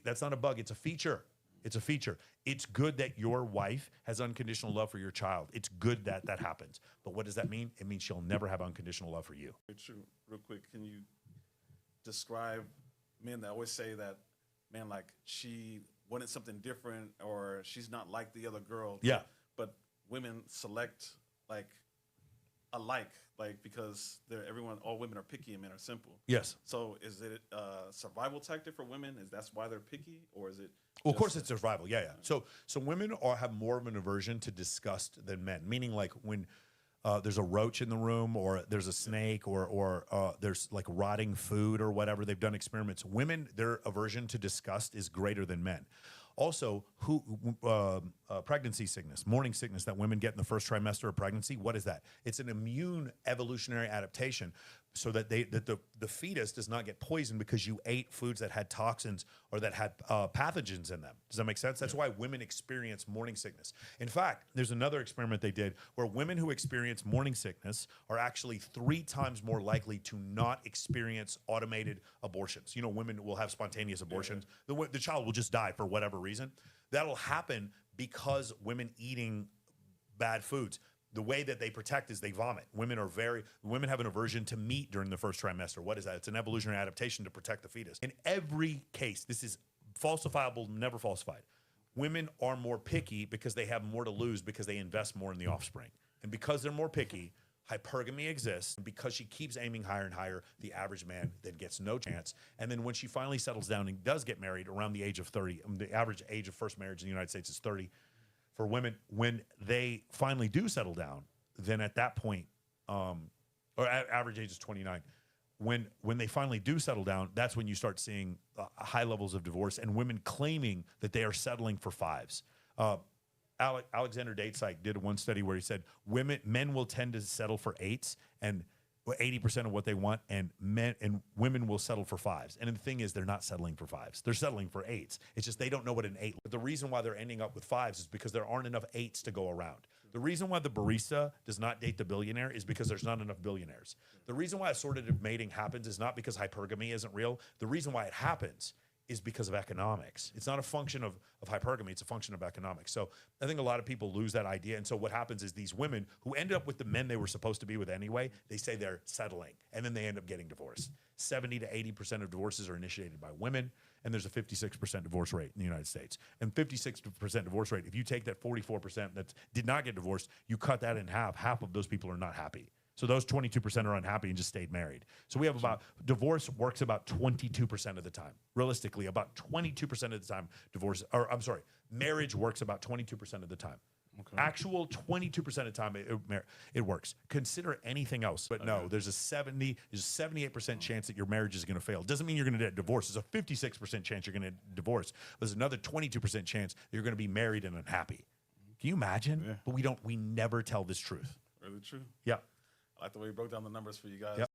That's not a bug. It's a feature. It's a feature. It's good that your wife has unconditional love for your child. It's good that that happens. But what does that mean? It means she'll never have unconditional love for you. Very true. Real quick, can you describe men that always say that, man, like she wanted something different or she's not like the other girl? Yeah. But women select like alike, like because all women are picky and men are simple. Yes. So is it a survival tactic for women? That's why they're picky, or is it? Well, of course, it's survival. Yeah, yeah. So women have more of an aversion to disgust than men. Meaning, like when there's a roach in the room, or there's a snake, or there's like rotting food or whatever. They've done experiments. Women, their aversion to disgust is greater than men. Also, pregnancy sickness, morning sickness that women get in the first trimester of pregnancy. What is that? It's an immune evolutionary adaptation, so that the fetus does not get poisoned because you ate foods that had toxins or that had pathogens in them. Does that make sense? That's why women experience morning sickness. In fact, there's another experiment they did where women who experience morning sickness are actually 3 times more likely to not experience automated abortions. You know, women will have spontaneous abortions. The child will just die for whatever reason. That'll happen because women eating bad foods. The way that they protect is they vomit. Women have an aversion to meat during the first trimester. What is that? It's an evolutionary adaptation to protect the fetus. In every case, this is falsifiable, never falsified. Women are more picky because they have more to lose because they invest more in the offspring. And because they're more picky, hypergamy exists. And because she keeps aiming higher and higher, the average man then gets no chance. And then when she finally settles down and does get married around the age of 30, the average age of first marriage in the United States is 30. For women, when they finally do settle down, then at that point, average age is 29. When they finally do settle down, that's when you start seeing high levels of divorce and women claiming that they are settling for 5s. Alexander Datesite did one study where he said men will tend to settle for 8s and 80% of what they want, and women will settle for 5s. And the thing is, they're not settling for 5s. They're settling for 8s. It's just they don't know what an 8. The reason why they're ending up with 5s is because there aren't enough 8s to go around. The reason why the barista does not date the billionaire is because there's not enough billionaires. The reason why assortative mating happens is not because hypergamy isn't real. The reason why it happens is because of economics. It's not a function of hypergamy, it's a function of economics. So I think a lot of people lose that idea. And so what happens is these women who ended up with the men they were supposed to be with anyway, they say they're settling, and then they end up getting divorced. 70 to 80% of divorces are initiated by women, and there's a 56% divorce rate in the United States. And 56% divorce rate, if you take that 44% that did not get divorced, you cut that in half of those people are not happy. So those 22% are unhappy and just stayed married. So we have divorce works about 22% of the time. Realistically, about 22% of the time marriage works about 22% of the time. Okay. Actual 22% of the time it works. Consider anything else. But no, there's a 78% chance that your marriage is going to fail. Doesn't mean you're going to get divorced. There's a 56% chance you're going to divorce. There's another 22% chance that you're going to be married and unhappy. Can you imagine? Yeah. But we never tell this truth. Really true. Yeah. I like the way you broke down the numbers for you guys. Yep.